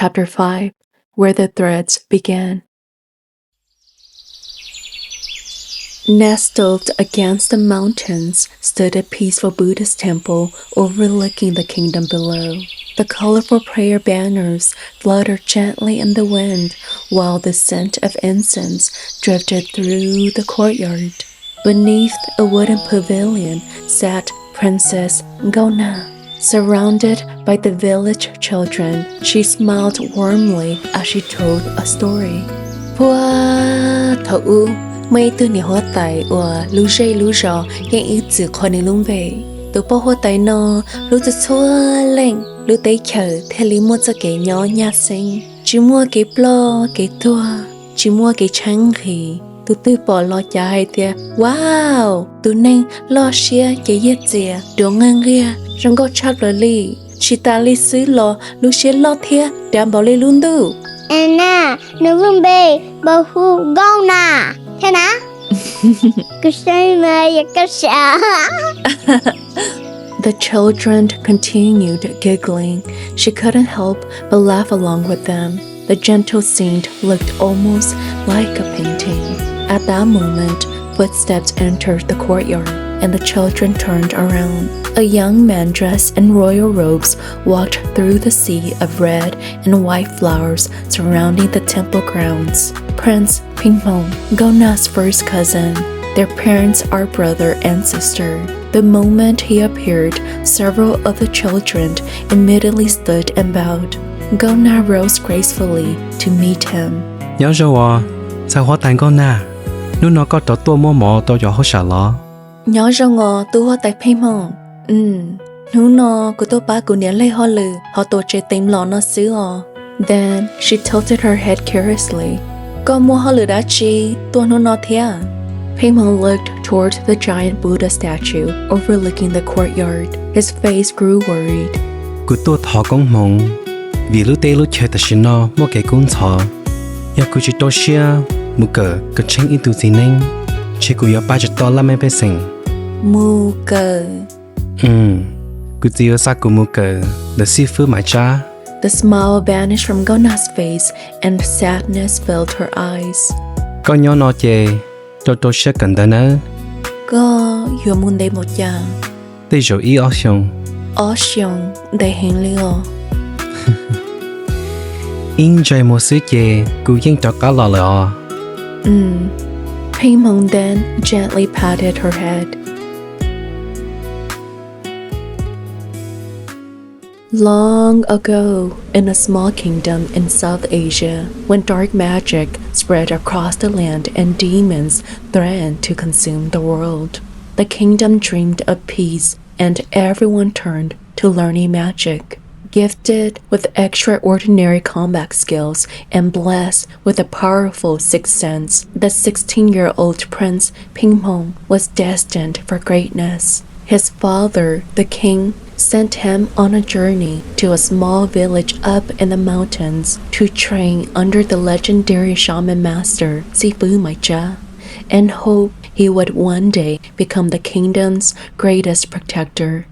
Chapter 5, Where the Threads Began. Nestled against the mountains stood a peaceful Buddhist temple overlooking the kingdom below. The colorful prayer banners fluttered gently in the wind, while the scent of incense drifted through the courtyard. Beneath a wooden pavilion sat Princess Nkauj Nag. Surrounded by the village children, she smiled warmly as she told a story. Mấy từ nè hoa tài và lú dây lú giò yang ý chữ khó nè lung về từ bao hoa tài nó lú chữ xua lên lú tay chờ theo lý mua cho cái nhỏ nhà sinh chỉ mua cái blo cái tua chỉ mua cái trắng thì từ từ bỏ lo chạy thì wow từ nên lo xia cái gì gì đồ ngang kia trong có chắc là li chỉ ta li xứ lo lú xia lo thia đảm bảo li luôn đủ Anna nó lung về bao hu gong na thế nào? The children continued giggling. She couldn't help but laugh along with them. The gentle scene looked almost like a painting. At that moment, footsteps entered the courtyard, and the children turned around. A young man dressed in royal robes walked through the sea of red and white flowers surrounding the temple grounds. Prince Pheej Hmoo, Nkauj Nag's first cousin. Their parents are brother and sister. The moment he appeared, several of the children immediately stood and bowed. Nkauj Nag rose gracefully to meet him. Nhớ rồi, sao hóa thành con nà? Nếu nó có tua mò tôi cho họ xả lo. Nhớ rồi ngờ tôi hóa tại Pheej Hmoo. Nếu nó của tôi ba của nhớ lấy họ lử, họ tổ chế tìm lọ nó xứ họ. Then she tilted her head curiously. Con mua họ lử đã chi, tôi nó thế à? Pheej Hmoo looked toward the giant Buddha statue overlooking the courtyard. His face grew worried. Của tôi thọ công mong, vì lúc tê lúc chơi ta xin nó mua cái cuốn thọ. Ya của chị tôi xia, mua cái tranh in tu gì nên, chị của ya ba chỉ to lắm em bé sinh. Mua cái. Của chị ở xa của mua cái, the seafood mà cha. The smile vanished from Nkauj Nag's face and sadness filled her eyes. Con nhỏ nó chê, tôi sẽ cần tới nữa. Có yêu muốn đây một chàng. Đây rồi ý ở xong. Ở xong đầy hình liều. In chơi một sự chê, cô yên cho cả lò lò. Pheej Hmoo then gently patted her head. Long ago, in a small kingdom in South Asia, when dark magic spread across the land and demons threatened to consume the world, the kingdom dreamed of peace and everyone turned to learning magic. Gifted with extraordinary combat skills and blessed with a powerful sixth sense, the 16-year-old Prince Pheej Hmoo was destined for greatness. His father, the king, sent him on a journey to a small village up in the mountains to train under the legendary shaman master Subsrcibe and hoped he would one day become the kingdom's greatest protector.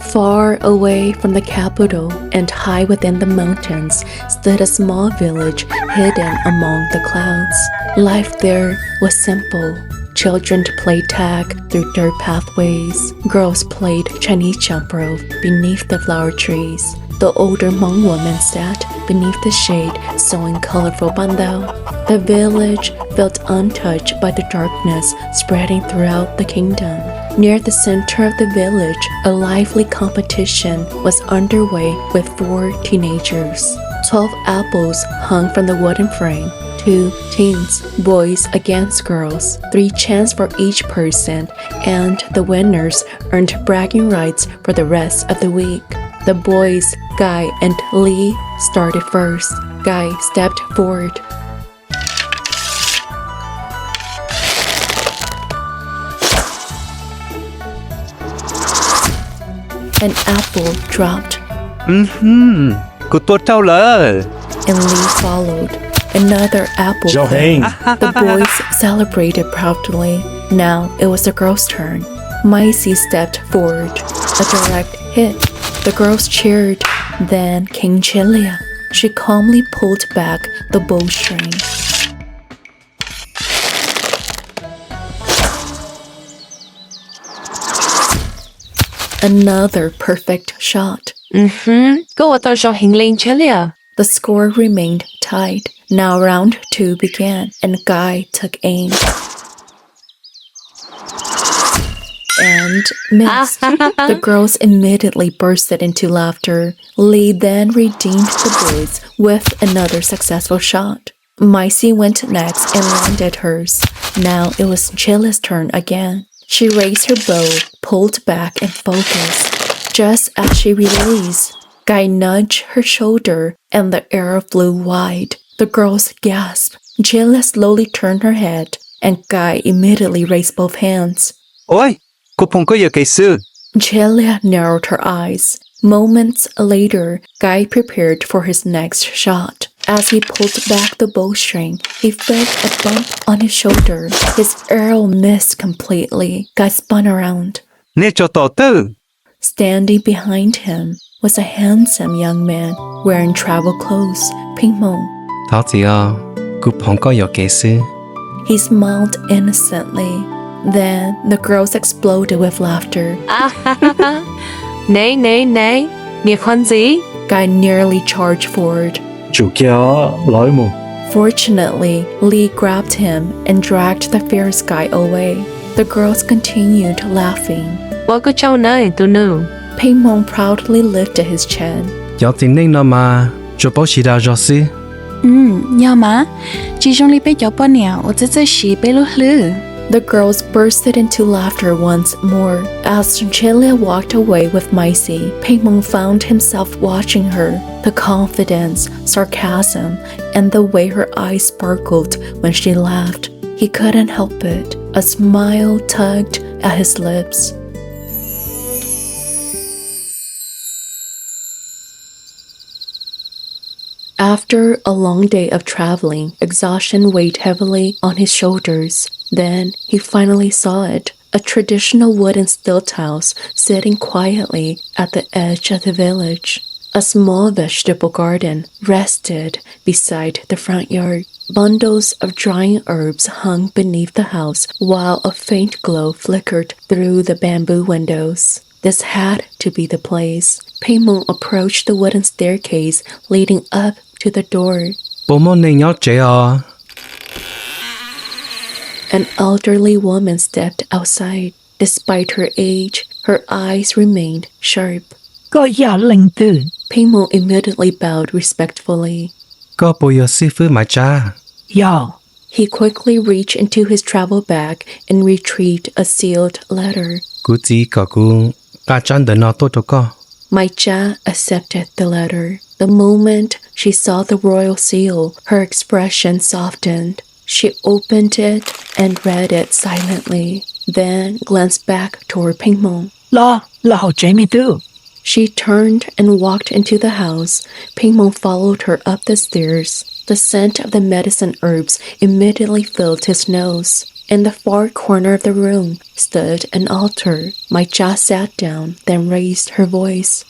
Far away from the capital and high within the mountains stood a small village hidden among the clouds. Life there was simple. Children played tag through dirt pathways. Girls played Chinese jump rope beneath the flower trees. The older Hmong woman sat beneath the shade sewing colorful bandao. The village felt untouched by the darkness spreading throughout the kingdom. Near the center of the village, a lively competition was underway with 4 teenagers. 12 apples hung from the wooden frame. 2 teams, boys against girls, 3 chants for each person, and the winners earned bragging rights for the rest of the week. The boys, Guy and Lee, started first. Guy stepped forward. An apple dropped. Của tôi trâu lỡ. And Lee followed. Another apple fell. The boys celebrated proudly. Now it was the girls' turn. Macy stepped forward. A direct hit. The girls cheered. Then came Chilia. She calmly pulled back the bowstring. Another perfect shot. The score remained tied. Now round 2 began, and Guy took aim. And missed. The girls immediately bursted into laughter. Lee then redeemed the boys with another successful shot. Macy went next and landed hers. Now it was Chilia's turn again. She raised her bow, pulled back and focused. Just as she released, Guy nudged her shoulder and the arrow flew wide. The girls gasped. Chilia slowly turned her head and Guy immediately raised both hands. Ôi, cô không có giờ kỹ sư. Chilia narrowed her eyes. Moments later, Guy prepared for his next shot. As he pulled back the bowstring, he felt a bump on his shoulder. His arrow missed completely. Guy spun around. Nè cho tỏ tư. Standing behind him was a handsome young man wearing travel clothes, Pheej Hmoo. Thảo chị cô không có giờ kỹ sư. He smiled innocently. Then the girls exploded with laughter. Này, nghe khoan gì? Guy nearly charged forward. Chủ kia lỗi mù. Fortunately, Lee grabbed him and dragged the fierce guy away. The girls continued laughing. Welcome to nơi tu nữ. Pheej Hmoo proudly lifted his chin. Giờ thì nên nó mà cho bố chỉ đạo cho sư. Nhưng mà chỉ trong lý bé cho bọn nào ở这时被录了。 The girls bursted into laughter once more. As Chilia walked away with Macy, Pheej Hmoo found himself watching her. The confidence, sarcasm, and the way her eyes sparkled when she laughed. He couldn't help it. A smile tugged at his lips. After a long day of traveling, exhaustion weighed heavily on his shoulders. Then he finally saw it, a traditional wooden stilt house sitting quietly at the edge of the village. A small vegetable garden rested beside the front yard. Bundles of drying herbs hung beneath the house while a faint glow flickered through the bamboo windows. This had to be the place. Pheej Hmoo approached the wooden staircase leading up to the door. Bố mô nên nhớ trẻ An elderly woman stepped outside. Despite her age, her eyes remained sharp. Pheej Hmoo immediately bowed respectfully. Có bố giờ sư phụ mà cha. He quickly reached into his travel bag and retrieved a sealed letter. Cô chỉ có cô cả chân để nó tốt cho con. My cha accepted the letter. The moment she saw the royal seal, her expression softened. She opened it and read it silently, then glanced back toward Pheej Hmoo. She turned and walked into the house. Pheej Hmoo followed her up the stairs. The scent of the medicine herbs immediately filled his nose. In the far corner of the room stood an altar. My cha sat down, then raised her voice.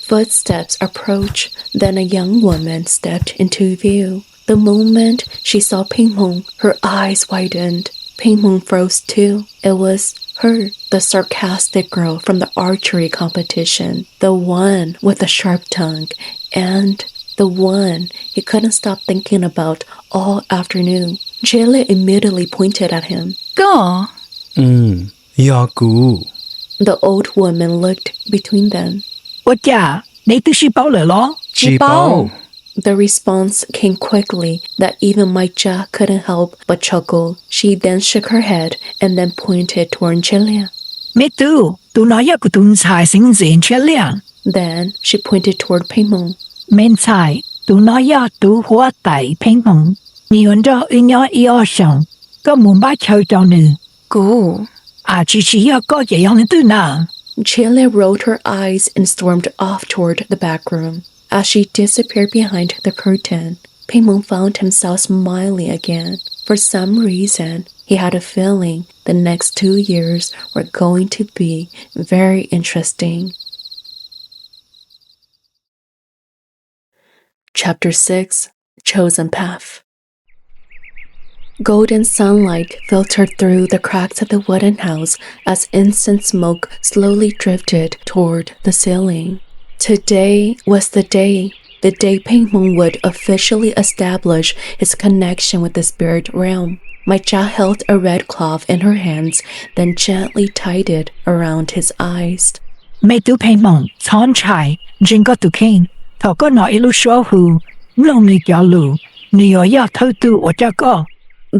Footsteps approached, then a young woman stepped into view. The moment she saw Pheej Hmoo, her eyes widened. Pheej Hmoo froze too. It was her, the sarcastic girl from the archery competition, the one with the sharp tongue, and the one he couldn't stop thinking about all afternoon. Chilia immediately pointed at him. Go. Dạ cô. The old woman looked between them. Chị bảo. The response came quickly that even my cha couldn't help but chuckle. She then shook her head and then pointed toward Chilia. Then she pointed toward Pheej Hmoo. Go. Chilia rolled her eyes and stormed off toward the back room. As she disappeared behind the curtain, Pheej Hmoo found himself smiling again. For some reason, He had a feeling the next 2 years were going to be very interesting. Chapter 6, Chosen Path. Golden sunlight filtered through the cracks of the wooden house as incense smoke slowly drifted toward the ceiling. Today was the day Pheej Hmoo would officially establish his connection with the spirit realm. My child held a red cloth in her hands, then gently tied it around his eyes. Mày tu Pheej Hmoo, chọn trái, chính có tu kinh, thọ có nói ilu số hù, lòng ni giáo lù, ni ở ya thâu tu ở cha có.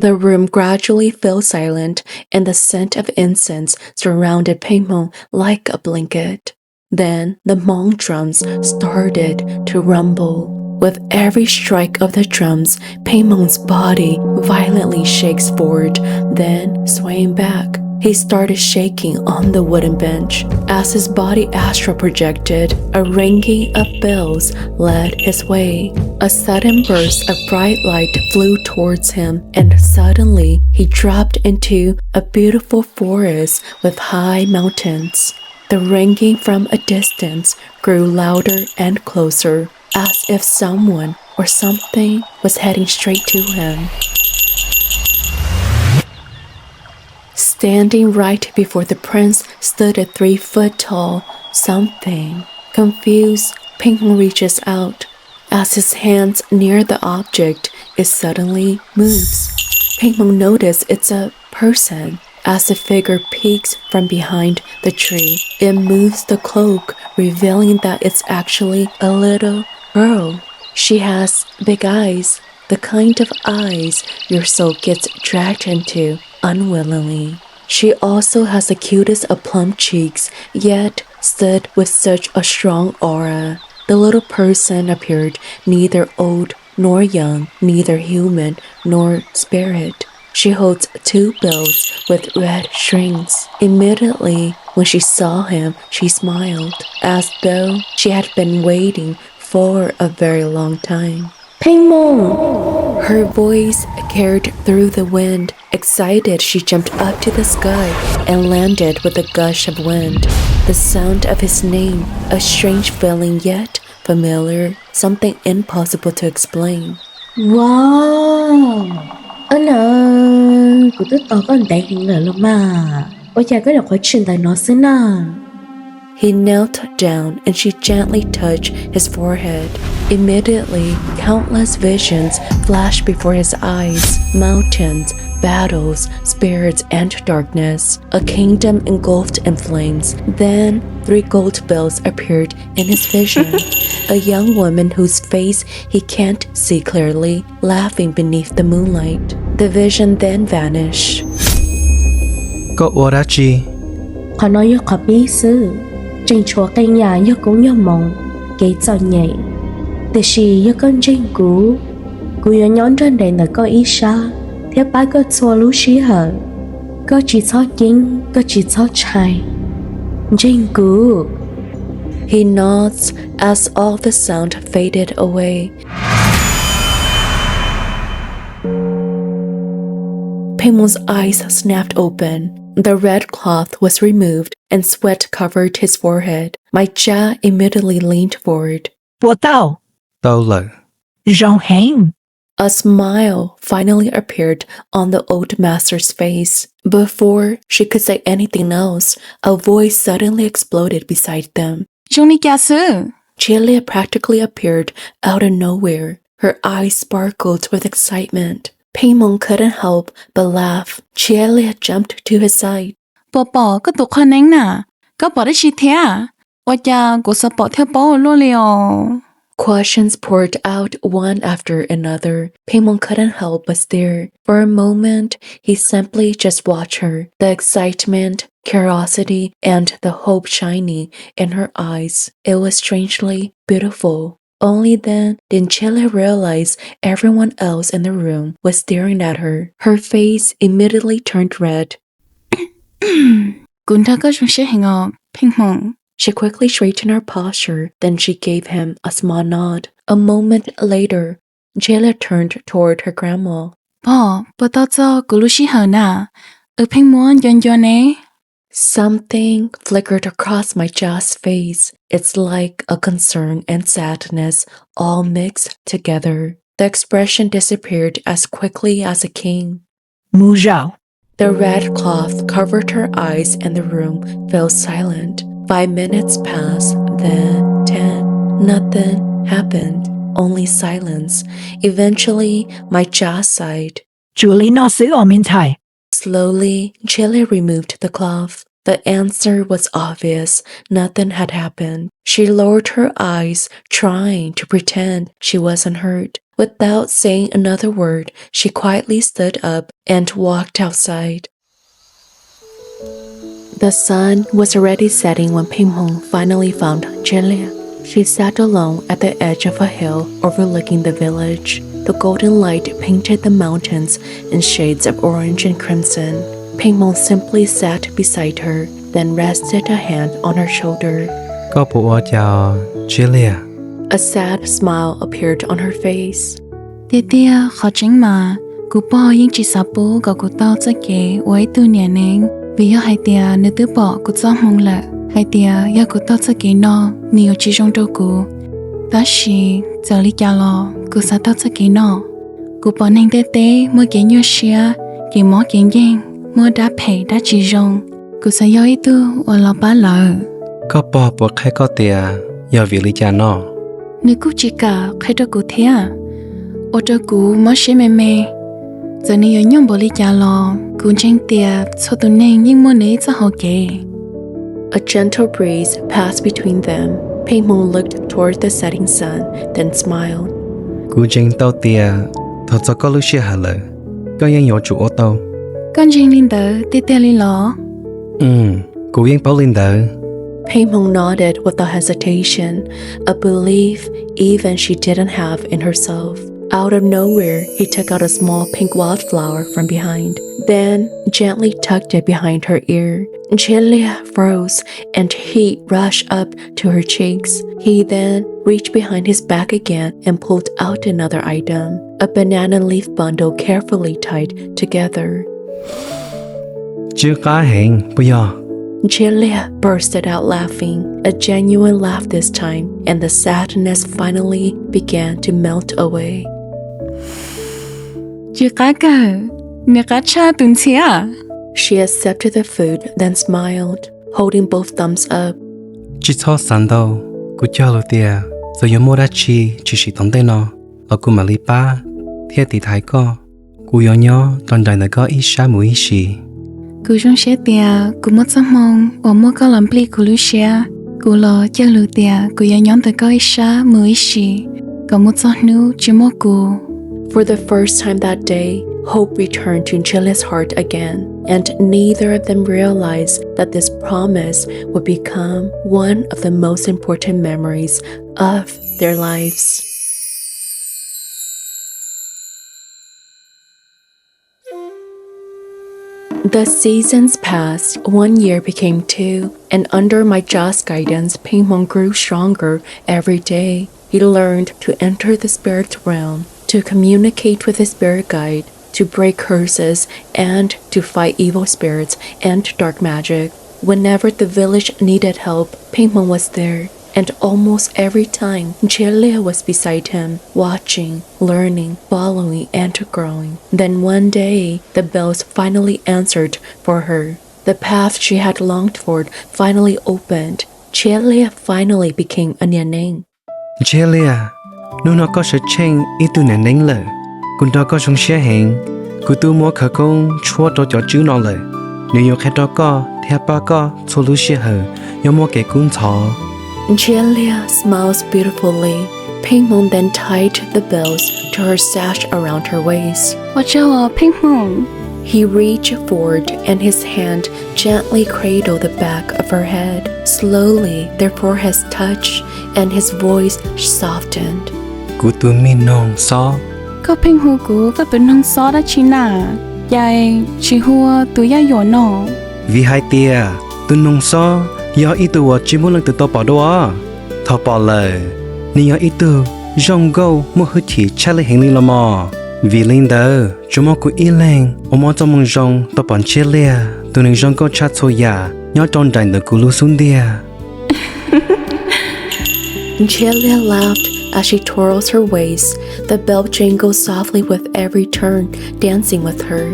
The room gradually fell silent, and the scent of incense surrounded Pheej Hmoo like a blanket. Then the Hmong drums started to rumble. With every strike of the drums, Pheej Hmoo's body violently shakes forward, then swaying back. He started shaking on the wooden bench. As his body astral projected, a ringing of bells led his way. A sudden burst of bright light flew towards him, and suddenly he dropped into a beautiful forest with high mountains. The ringing from a distance grew louder and closer, as if someone or something was heading straight to him. Standing right before the prince stood a 3-foot-tall something. Confused, Pheej Hmoo reaches out. As his hands near the object, it suddenly moves. Pheej Hmoo notices it's a person. As the figure peeks from behind the tree, it moves the cloak, revealing that it's actually a little girl. She has big eyes, the kind of eyes your soul gets dragged into unwillingly. She also has the cutest of plump cheeks, yet stood with such a strong aura. The little person appeared neither old nor young, neither human nor spirit. She holds 2 bells with red strings. Immediately, when she saw him, she smiled, as though she had been waiting for a very long time. Pheej Hmoo! Her voice carried through the wind. Excited, she jumped up to the sky and landed with a gush of wind. The sound of his name, a strange feeling yet familiar, something impossible to explain. Wow! Của tôi tỏ con đại hình lửa lắm mà. Ôi chà, cái là quá trình tại nó xứ nà. He knelt down and she gently touched his forehead. Immediately, countless visions flashed before his eyes. Mountains, battles, spirits, and darkness. A kingdom engulfed in flames. Then, 3 gold bells appeared in his vision. A young woman whose face he can't see clearly, laughing beneath the moonlight. The vision then vanished. Có ora chi? Họ nói yêu khó bí sư. Trình chúa cây nhà yêu cũng yêu mộng. Kế cho nhảy. Từ khi yêu con trình cú. Cú yêu nhón trên đầy nở có ý xa. Thế bái có chua lũ xí hở. Có chỉ cho chính, có chỉ cho trai. Trình cú. He nods as all the sound faded away. Pheej Hmoo's eyes snapped open. The red cloth was removed and sweat covered his forehead. My cha immediately leaned forward. Bộ tao, Tao lợ. rong hẹn. A smile finally appeared on the old master's face. Before she could say anything else, a voice suddenly exploded beside them. Chúng đi kia sư. Chilia practically appeared out of nowhere. Her eyes sparkled with excitement. Pheej Hmoo couldn't help but laugh. Chilia jumped to his side. Bỏ có tụ khoan nén nà. Có bỏ đấy chi thế à? Ôi chà, cô sợ bỏ theo bỏ luôn liò. Questions poured out one after another. Pheej Hmoo couldn't help but stare. For a moment, he simply just watched her. The excitement, curiosity, and the hope shining in her eyes. It was strangely beautiful. Only then did Chilia realize everyone else in the room was staring at her. Her face immediately turned red. Cũng đã có chúng sẽ hình ngọc, Pheej Hmoo. She quickly straightened her posture, then she gave him a small nod. A moment later, Chilia turned toward her grandma. Bỏ tao cho cô lúc xí hờ nà. Ở Pheej Hmoo yon nè. Something flickered across my jaw's face. It's like a concern and sadness all mixed together. The expression disappeared as quickly as it came. Mu zhao. The red cloth covered her eyes and the room fell silent. 5 minutes passed, then 10. Nothing happened, only silence. Eventually, my jaw sighed. Julie nó xứ ở miền Thái. Slowly, Chile removed the cloth. The answer was obvious. Nothing had happened. She lowered her eyes, trying to pretend she wasn't hurt. Without saying another word, she quietly stood up and walked outside. The sun was already setting when Pheej Hmoo finally found Chile. She sat alone at the edge of a hill overlooking the village. The golden light painted the mountains in shades of orange and crimson. Pheej Hmoo simply sat beside her, then rested a hand on her shoulder. Có bộ chào Julia. A sad smile appeared on her face. Tia khó chính mà. Cô bỏ yên chỉ sắp bố gõ cô tao cho kế với tu nè nén. Vì do hai tia nếu tứ bỏ cô cho mong lợ. Hai tia do cô tao cho kế nó nhiều chỉ trong đâu cô. Đó là giờ lý cha lo cô sẽ tao cho kế nó. Cô bỏ nên tế mới kế nhớ xia. Kế mó kế nhanh mới đã phải đã chỉ trong. Cô sẽ do ý tu ở lọ bá lợ. Có bộ khai có tia do việc lý cha nó. Nếu cô chỉ cả khai cho cô thế à? Ở cho cô mới sẽ mê. Giờ này ở nhóm bộ lý cha lo, cô tranh tiệp cho tụi nên nhưng mô nế cho họ kể. A gentle breeze passed between them. Pheej Hmoo looked toward the setting sun, then smiled. Cô tranh tao tia, thật cho có lúc xe hà lợ. Có yên nhỏ chủ ô tô. Con tranh linh đỡ, tê lý lọ. Cô yên bảo linh đỡ. Pheej Hmoo nodded without hesitation, a belief even she didn't have in herself. Out of nowhere, he took out a small pink wildflower from behind, then gently tucked it behind her ear. Julia froze, and heat rushed up to her cheeks. He then reached behind his back again and pulled out another item, a banana leaf bundle carefully tied together. Chưa có hẹn, bây giờ. Julia bursted out laughing, a genuine laugh this time, and the sadness finally began to melt away. Chưa cá cờ, nè cá cha tụi thế à? She accepted the food, then smiled, holding both thumbs up. Chỉ cho sẵn đâu, cô cho lô tia, rồi yếu mô ra chỉ chỉ tổng tên nó. Ở cô mà lý ba, thiết thì thái có. Cô yếu nhó, toàn đại nó có ý xa mùi ý xì. Cô trong xe tia, cô mất giấc mong, và mô có làm pli cô lưu xe. Cô lo cho lưu tia, cô yếu nhóm tới có ý xa mùi ý xì. Có một giấc nữ chỉ mô cô. For the first time that day, hope returned to Julia's heart again, and neither of them realized that this promise would become one of the most important memories of their lives. The seasons passed, 1 year became 2, and under my jaw's guidance, Pheej Hmoo grew stronger every day. He learned to enter the spirit realm, to communicate with his spirit guide, to break curses, and to fight evil spirits and dark magic. Whenever the village needed help, Pheej Hmoo was there, and almost every time, Julia was beside him, watching, learning, following, and growing. Then one day, the bells finally answered for her. The path she had longed for finally opened. Julia finally became a Nyaneng. Julia, nếu nó có sự tranh ý tu nè nén lợ. Cô đó có trong xe hẹn. Cô tu mua khả công chúa cho chữ nó lợ. Nếu yếu khách đó có, theo ba có, cho lưu xe hờ, yếu mua kẻ cũng thọ. Julia smiles beautifully. Pheej Hmoo then tied the bells to her sash around her waist. Watch out, Pheej Hmoo. He reached forward and his hand gently cradled the back of her head. Slowly, their foreheads touched and his voice softened. Cô tu mi nông xó. Có Pheej Hmoo cô và bên nông xó đã chi nà. Dài, chỉ hùa tụi ya dỗ nọ. Vì hai tia, tu nông xó, do ý tu chỉ muốn lần từ tao bỏ đó. Thọ bỏ lời, nhưng do ý tu, rong gâu mua hữu thị cha lấy hành lý là mò. Vì linh đỡ, chúng mong cụ ý lên, mong cho mong rong, tập bọn chia lia, tụi nâng rong có chat xô ya, nhớ tròn đành được cụ lưu xuống đia. Ntshiab Liag laughed as she twirls her waist. The bell jingles softly with every turn, dancing with her.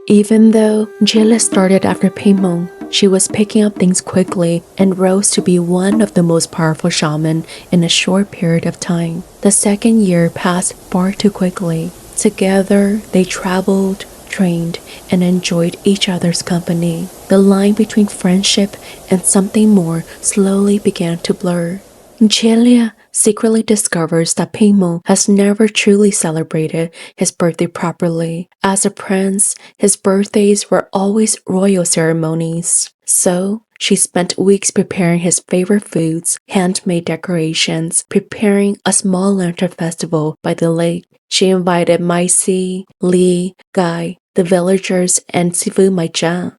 Even though Ntshiab started after Pheej Hmoo, she was picking up things quickly and rose to be one of the most powerful shaman in a short period of time. The second year passed far too quickly. Together, they traveled, trained, and enjoyed each other's company. The line between friendship and something more slowly began to blur. Ntshiab Liag secretly discovers that Pheej Hmoo has never truly celebrated his birthday properly. As a prince, his birthdays were always royal ceremonies. So, she spent weeks preparing his favorite foods, handmade decorations, preparing a small lantern festival by the lake. She invited Macy, Lee, Guy, the villagers, and mjam.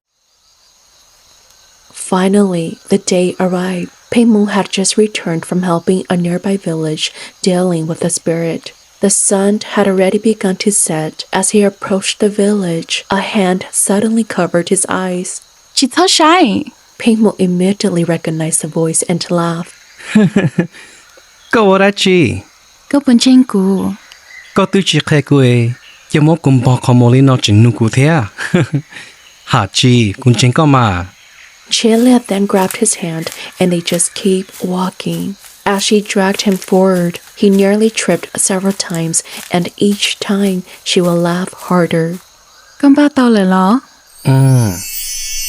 Finally, the day arrived. Pheej Hmoo had just returned from helping a nearby village dealing with the spirit. The sun had already begun to set. As he approached the village, a hand suddenly covered his eyes. Chị thơ sai. Pheej Hmoo immediately recognized the voice and laughed. Có ở đó chị? Cô bên trên cụ. Có tư chị khai cô ấy, giờ mốt cũng bỏ khó mô lên nó chính nụ cụ thế à? Hả chị, cũng chính có mà. Ntshiab Liag then grabbed his hand and they just keep walking. As she dragged him forward, he nearly tripped several times and each time she will laugh harder. Con ba tao lại lo.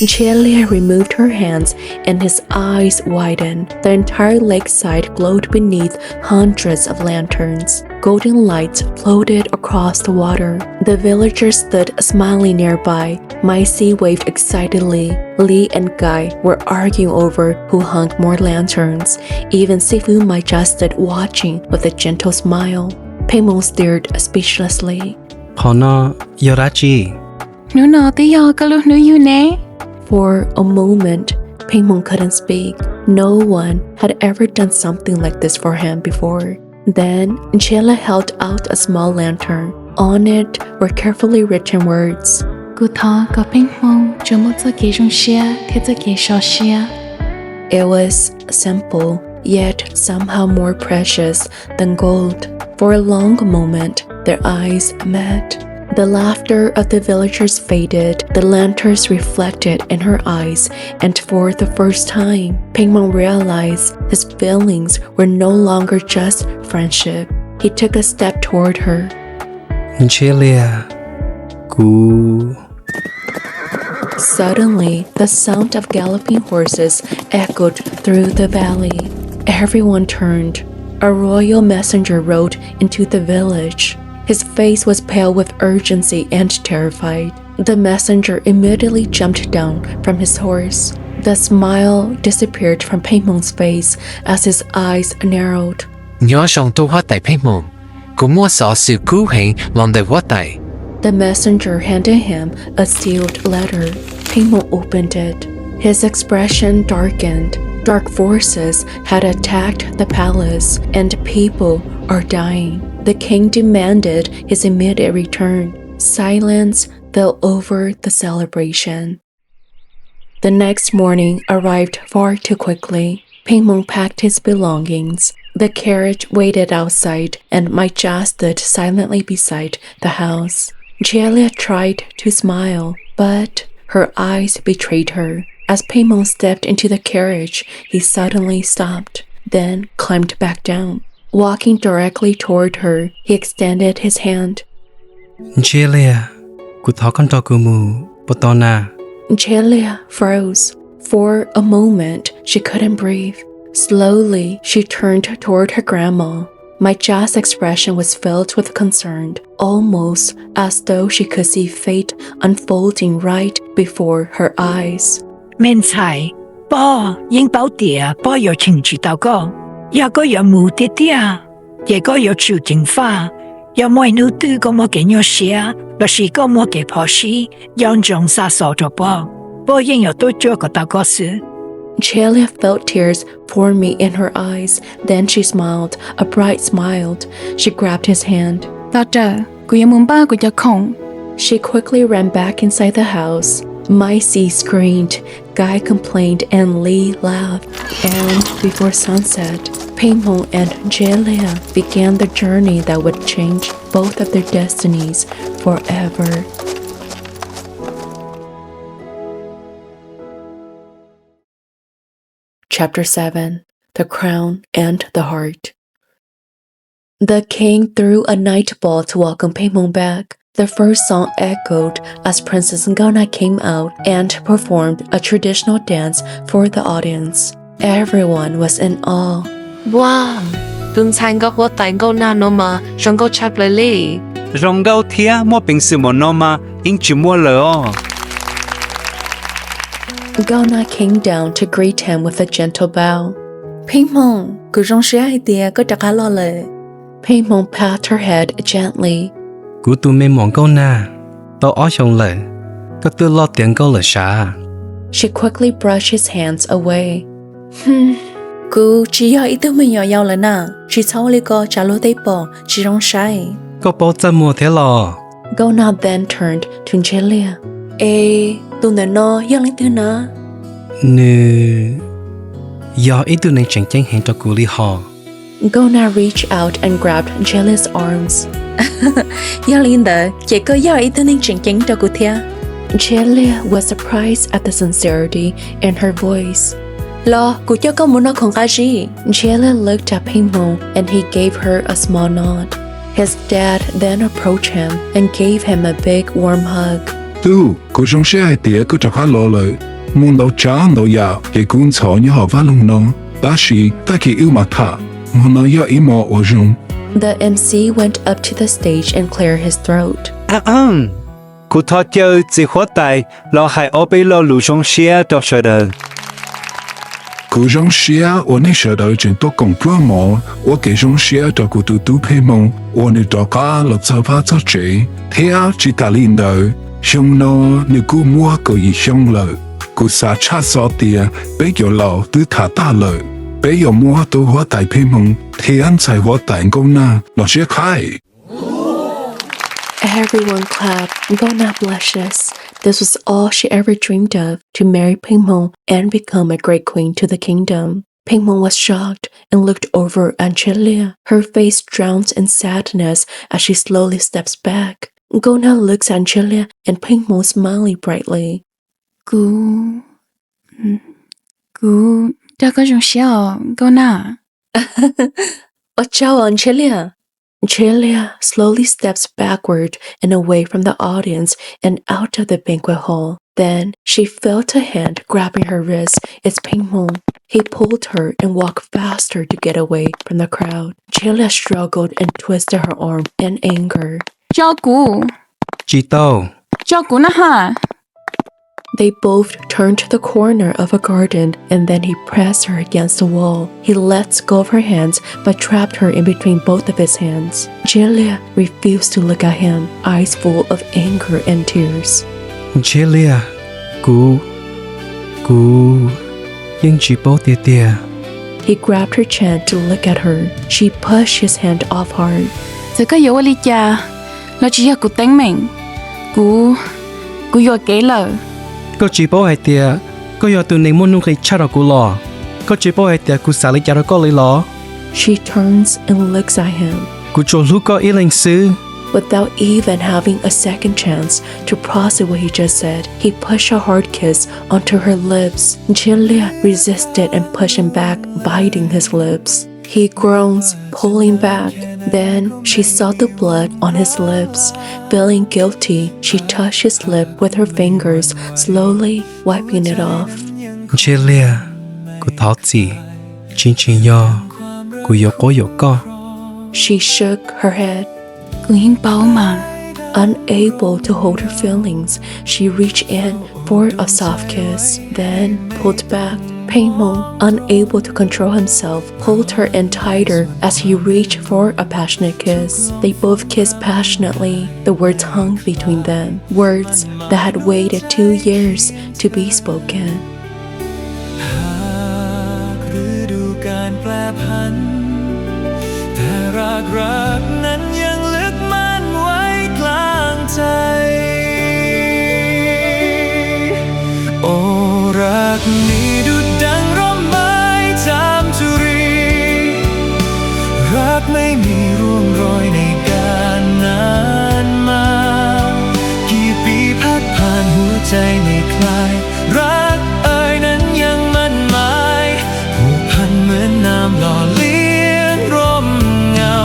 Ntshiab Liag removed her hands and his eyes widened. The entire lakeside glowed beneath hundreds of lanterns. Golden lights floated across the water. The villagers stood smiling nearby. Macy waved excitedly. Lee and Guy were arguing over who hung more lanterns. Even mjam stood watching with a gentle smile. Pheej Hmoo stared speechlessly. Họ nó, giờ đó chị. Nữ nọ tí giờ có lúc nữ yêu nè. For a moment, Pheej Hmoo couldn't speak. No one had ever done something like this for him before. Then, Ntshiab Liag held out a small lantern. On it were carefully written words. Cụ thọ có Pheej Hmoo cho một giấc kể trong xia, thế giấc kể so xia. It was simple, yet somehow more precious than gold. For a long moment, their eyes met. The laughter of the villagers faded, the lanterns reflected in her eyes, and for the first time, Pheej Hmoo realized his feelings were no longer just friendship. He took a step toward her. Ntshiab Liag, cụ... Suddenly, the sound of galloping horses echoed through the valley. Everyone turned. A royal messenger rode into the village. His face was pale with urgency and terrified. The messenger immediately jumped down from his horse. The smile disappeared from Pheej Hmoo's face as his eyes narrowed. Nhớ xong tôi hóa tại Pheej Hmoo, cũng mua sợ sự cứu hiện lòng đời hóa tại. The messenger handed him a sealed letter. Pheej Hmoo opened it. His expression darkened. Dark forces had attacked the palace, and people are dying. The king demanded his immediate return. Silence fell over the celebration. The next morning arrived far too quickly. Pheej Hmoo packed his belongings. The carriage waited outside, and mjam stood silently beside the house. Ntshiab Liag tried to smile, but her eyes betrayed her. As Pheej Hmoo stepped into the carriage, he suddenly stopped, then climbed back down. Walking directly toward her, he extended his hand. Ntshiab Liag, cụ thọ con trò cụ mù, bố tò nà. Ntshiab Liag froze. For a moment, she couldn't breathe. Slowly, she turned toward her grandma. Mjam's expression was filled with concern, almost as though she could see fate unfolding right before her eyes. Mình xài, bố, yên bảo địa, bố有情绪祷告，也個有目的地，也個有處境法，有每女對個麼嘅有寫，不是個麼嘅破事，讓眾殺傻咗啵，bố應有多做個禱告事。Ntshiab felt tears forming in her eyes. Then she smiled, a bright smile. She grabbed his hand. Doctor, กูยังมุมบ้ากูจะคง She quickly ran back inside the house. Macy screamed, Guy complained, and Lee laughed. And before sunset, Pheej Hmoo and Ntshiab Liag began the journey that would change both of their destinies forever. Chapter 7: The Crown and the Heart. The king threw a night ball to welcome Pheej Hmoo back. The first song echoed as Princess Nkauj Nag came out and performed a traditional dance for the audience. Everyone was in awe. Wow, tuần sang có hoa tại câu na nó mà trong câu chap lại li. Rong gao thia mua bình sự một nó mà in chỉ mua lỡ. Nkauj Nag came down to greet him with a gentle bow. Pheej Hmoo, cứ rong xé hay tia có trả lo lệ. Pheej Hmoo pat her head gently. Cú tu mê mong câu na, tao ó xong lệ, có tư lo tiếng câu lệ xa. She quickly brushed his hands away. Cứ chỉ do ý tư mình nhỏ giàu là nà, chỉ sau li có trả lô tay bỏ, chỉ rong sai. Có bố chân mua thế lò. Nkauj Nag then turned to Ntshiab Liag. Ê, tu nè nó, dân linh tư nà. Nữ, do ý tu này chẳng chẳng hẹn cho cú li họ. Nkauj Nag reached out and grabbed Ntshiab Liag's arms. Dân linh tờ, chỉ có do ý tư nên chỉnh chỉnh cho cụ thia. Ntshiab Liag was surprised at the sincerity in her voice. Lo, cụ cho con muốn nó không cái gì. Ntshiab Liag looked at Pheej Hmoo and he gave her a small nod. His dad then approached him and gave him a big warm hug. Tu, cô trong xe hai tía cứ chọc hát lò lời. Muốn đâu chá đâu yào, cái cũng chó như họ vá lông nó. Đã xí, ta kỳ yêu mà thả. Muốn nó yào ý mò ở rung. The MC went up to the stage and cleared his throat. Cô thọ chơi chỉ hoa tại lo hai ở bên lo lũ trong xe cho sợ đời. Cô trong xe, ở nơi sợ đời chuyện tôi công bữa mò. Ở cái trong xe cho cô tu Pheej Hmoo. Ở nơi đó cả lập sao phá cho chế. Thế á, chỉ ta linh đời. Xong nó, nếu cô mua cô ý xong lời. Cô xa chá gió tìa, bé dồ lò tư thả ta lời. Bé dồ mua tôi hóa tại Pheej Hmoo. Thế anh xài hóa tại Nkauj Nag, nó sẽ khai. Everyone clapped. Nkauj Nag blushes. This was all she ever dreamed of, to marry Pheej Hmoo and become a great queen to the kingdom. Pheej Hmoo was shocked and looked over at Ntshiab Liag. Her face drowns in sadness as she slowly steps back. Nkauj Nag looks at Ntshiab Liag and Pheej Hmoo smiling brightly. Cú đã có rong xé ở câu na. Ở chào Ntshiab Liag. Ntshiab Liag slowly steps backward and away from the audience and out of the banquet hall. Then she felt a hand grabbing her wrist. It's Pheej Hmoo. He pulled her and walked faster to get away from the crowd. Ntshiab Liag struggled and twisted her arm in anger. Cho cú. Chị tao. Cho cú na ha. They both turned to the corner of a garden and then he pressed her against the wall. He let go of her hands but trapped her in between both of his hands. Ntshiab Liag refused to look at him, eyes full of anger and tears. Ntshiab Liag, cú, nhưng chỉ bố tía tía. He grabbed her chin to look at her. She pushed his hand off hard. Giờ có yếu li cha, nó chỉ là cú đánh mình. Cú yếu kế lờ. Có chỉ bố hai tía, có yếu tụi mình muốn nung khi cha đó cú lò. Có chỉ bố hai tía cú xả lý cha đó có lý lò. She turns and looks at him. Cú cho lúc có ý linh sư. Without even having a second chance to process what he just said, he pushed a hard kiss onto her lips. Ntshiab Liag resisted and pushed him back, biting his lips. He groans, pulling back. Then she saw the blood on his lips. Feeling guilty, she touched his lip with her fingers, slowly wiping it off. Ntshiab Liag, cú thọ gì, chính do, cú yếu có. She shook her head. Cú hiến bao mà. Unable to hold her feelings, she reached in for a soft kiss, then pulled back. Pheej Hmoo, unable to control himself, pulled her in tighter as he reached for a passionate kiss. They both kissed passionately. The words hung between them, words that had waited 2 years to be spoken. แปรผันแต่รักนั้นยังลึกมั่นไว้กลางใจโอ้รักนี้ดุจดังร่มไม้จามจุรีรักไม่มีร่วงโรยในการนานมากี่ปีพัดผ่านหัวใจไม่คลายรักนั้นยังมั่นหมายผูกพันเหมือนน้ำหล่อเลี้ยงร่มเงา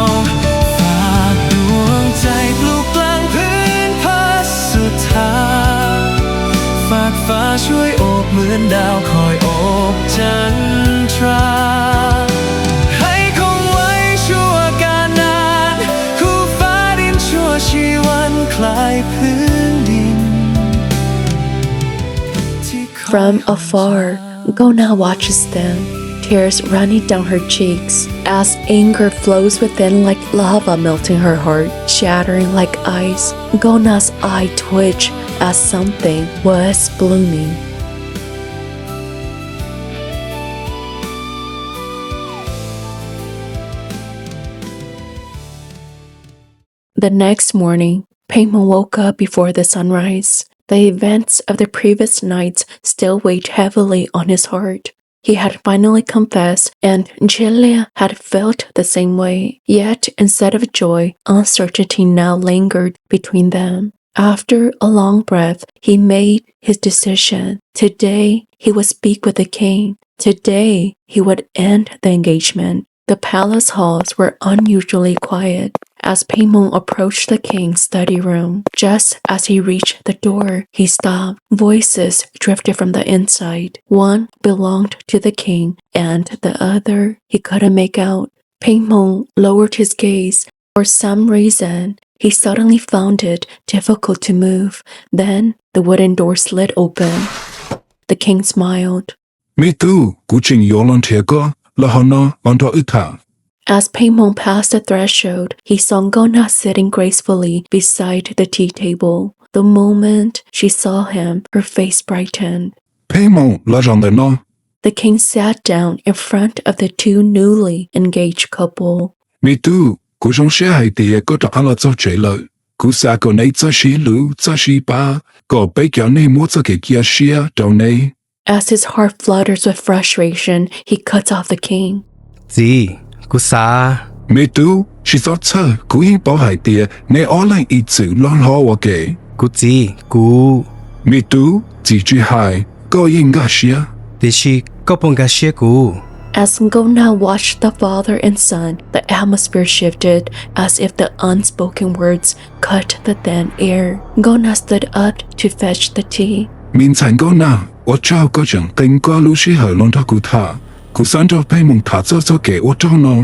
ฝากดวงใจปลูกกลางพื้นพัสุธาฝากฟ้าช่วยโอบเหมือนดาวคอยโอบจันทราให้คงไว้ชั่วกาลนานคู่ฟ้าดินชั่วชีวันคลายพื้นดินFrom afar, Gona watches them, tears running down her cheeks, as anger flows within like lava melting her heart, shattering like ice. Gona's eye twitched as something was blooming. The next morning, Pheej Hmoo woke up before the sunrise. The events of the previous nights still weighed heavily on his heart. He had finally confessed, and Ntshiab Liag had felt the same way. Yet, instead of joy, uncertainty now lingered between them. After a long breath, he made his decision. Today, he would speak with the king. Today, he would end the engagement. The palace halls were unusually quiet. As Pheej Hmoo approached the king's study room, just as he reached the door, he stopped. Voices drifted from the inside. One belonged to the king, and the other he couldn't make out. Pheej Hmoo lowered his gaze. For some reason, he suddenly found it difficult to move. Then the wooden door slid open. The king smiled. Me too, kuching yolan tega, lahana lanta uta. As Pheej Hmoo passed the threshold, he saw Gona sitting gracefully beside the tea table. The moment she saw him, her face brightened. Pheej Hmoo la no. The king sat down in front of the two newly engaged couple. Me too, kusong share hai tie ko ta ala zo chelo. Kusa ko nei za shi lu za shi ba, ko bei kya nei mo za ke kia shia do nei. As his heart flutters with frustration, he cuts off the king. Gì, cô xa. Me too, she thought so. Cô yên bảo hai tia, ne online ít sự lon ho wa ke. Cô gì, cô. Me too, chỉ chỉ hai, có yên ga shia. Thì she có bông gà xia cô. As Gona watched the father and son, the atmosphere shifted as if the unspoken words cut the thin air. Gona stood up to fetch the tea. Min thành có nào, tôi trao có chẳng tình qua lưu sĩ hở lon thọ cụ thả. Cụ san cho Pheej Hmoo thả cho kể tôi trao nó.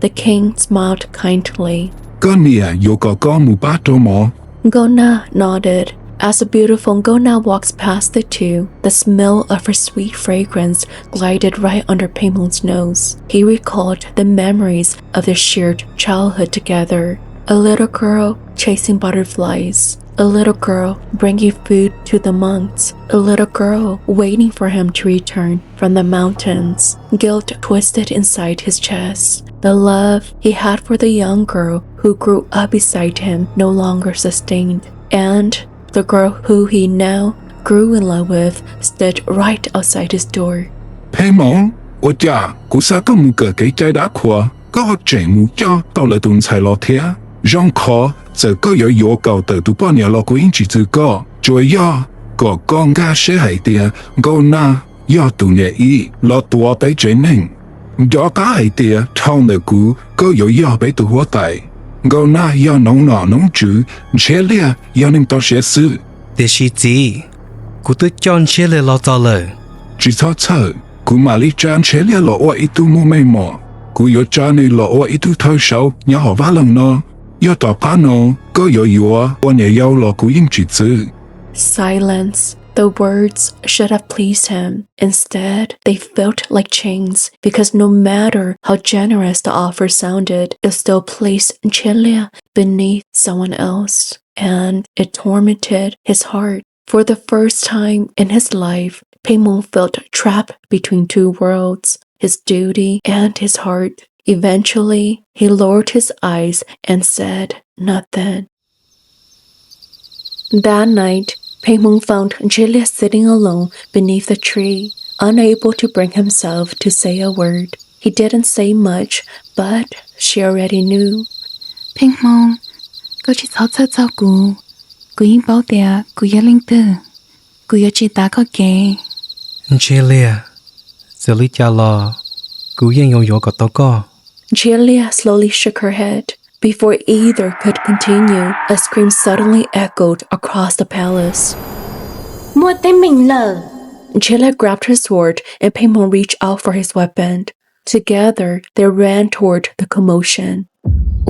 The king smiled kindly. Có nia, yo có mù bá trao mò. Gona nodded. As a beautiful Gona walks past the two, the smell of her sweet fragrance glided right under Pheej Hmoo's nose. He recalled the memories of their shared childhood together. A little girl chasing butterflies. A little girl bringing food to the monks. A little girl waiting for him to return from the mountains. Guilt twisted inside his chest. The love he had for the young girl who grew up beside him no longer sustained. And the girl who he now grew in love with stood right outside his door. Pheej Hmoo, tôi cha, cụ sa có mù cờ cái trái đá khóa, có trẻ mù cho tao là tuần xài lọ thea. Rong khó, giờ có yo cầu từ tụ bao nhiêu lọ của yên chỉ tự có, rồi yo, có con gà sẽ hay tia, Gona, yo tụ nhẹ ý, lọ tụa bé chế nên. Yo cá hay tia, thao nợ cú, có yo bé tụ hóa tài. Gona yo nóng nọ nóng chữ, chế lia, yo nên tao sẽ sư. Thì she gì, cô tôi chọn chế lệ lo tao lờ. Chỉ thọ thơ, cú mà lý chan chế lia lọ ua ý tụ mô mê mò. Cú yo chan này lọ ua ý tụ thơ sâu, nhớ họ vá lần nó. Yo tỏ phá nô, có yo, ua nhẹ yo lọ cú yên chỉ chữ. Silence. The words should have pleased him. Instead, they felt like chains because no matter how generous the offer sounded, it still placed Ntshiab Liag beneath someone else, and it tormented his heart. For the first time in his life, Pheej Hmoo felt trapped between two worlds. his duty, and his heart. Eventually, he lowered his eyes and said nothing. That night, Pheej Hmoo found Ntshiab sitting alone beneath the tree, unable to bring himself to say a word. He didn't say much, but she already knew. Pheej Hmoo, cô chỉ tháo thơ cho cô yên bảo tìa, cô yêu linh tư, cô yêu chỉ ta có kể. Ntshiab, giờ lý cha lo, cú yên yong yo có tao có. Ntshiab slowly shook her head. Before either could continue, a scream suddenly echoed across the palace. Mua tay mình lờ. Ntshiab grabbed her sword and Pheej Hmoo reached out for his weapon. Together, they ran toward the commotion.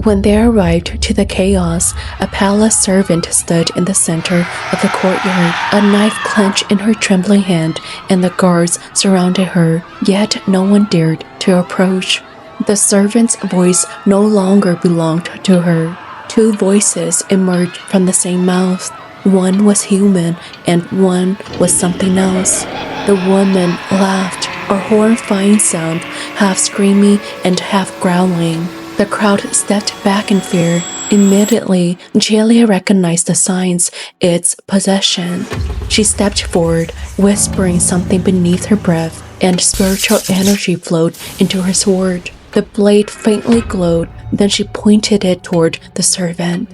When they arrived to the chaos, a palace servant stood in the center of the courtyard, a knife clenched in her trembling hand, and the guards surrounded her, yet no one dared to approach. The servant's voice no longer belonged to her. Two voices emerged from the same mouth. One was human and one was something else. The woman laughed, a horrifying sound, half screaming and half growling. The crowd stepped back in fear. Immediately, Ntshiab recognized the signs, its possession. She stepped forward, whispering something beneath her breath, and spiritual energy flowed into her sword. The blade faintly glowed, then she pointed it toward the servant.